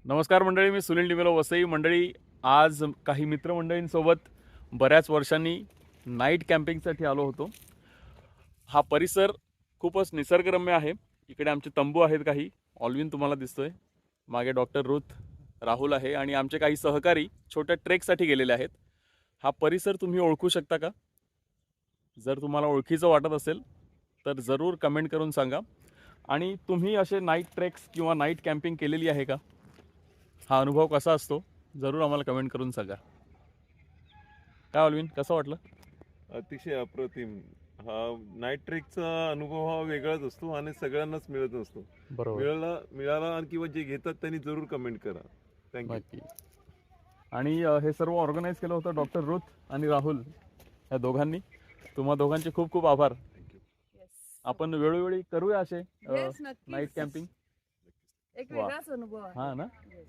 नमस्कार मंडळी, मी सुनील डिमेलो वसई. मंडळी, आज काही मित्रमंडळींसोबत बऱ्याच वर्षांनी नाईट कॅम्पिंगसाठी आलो होतो. हा परिसर खूपच निसर्गरम्य आहे. इकडे आमचे तंबू आहेत, काही ऑलविन तुम्हाला दिसतोय. मागे डॉक्टर रुथ, राहुल आहे आणि आमचे काही सहकारी छोट्या ट्रेकसाठी गेलेले आहेत. हा परिसर तुम्ही ओळखू शकता का? जर तुम्हाला ओळखीचं वाटत असेल तर जरूर कमेंट करून सांगा. आणि तुम्ही असे नाईट ट्रेक्स किंवा नाईट कॅम्पिंग केलेली आहे का? हा अनुभव कसा असतो जरूर आम्हाला कमेंट करून सांगा. काय ऑलविन, कसं वाटलं? अतिशय अप्रतिम. हा नाईट ट्रेकचा अनुभव हा वेगळाच असतो आणि सगळ्यांनाच मिळत नसतो. बरोबर, मिळाला आणि किंवा जे घेतात त्यांनी जरूर कमेंट करा. थँक्यू. नक्की. आणि हे सर्व ऑर्गनाईज केलं होतं डॉक्टर रुथ आणि राहुल या दोघांनी. तुम्हा दोघांचे खूप खूप आभार. थँक्यू. येस. आपण वेळोवेळी करूया असे येस, नक्कीच. Night camping. एक वा. वेगळाच अनुभव आहे. हां ना. येस.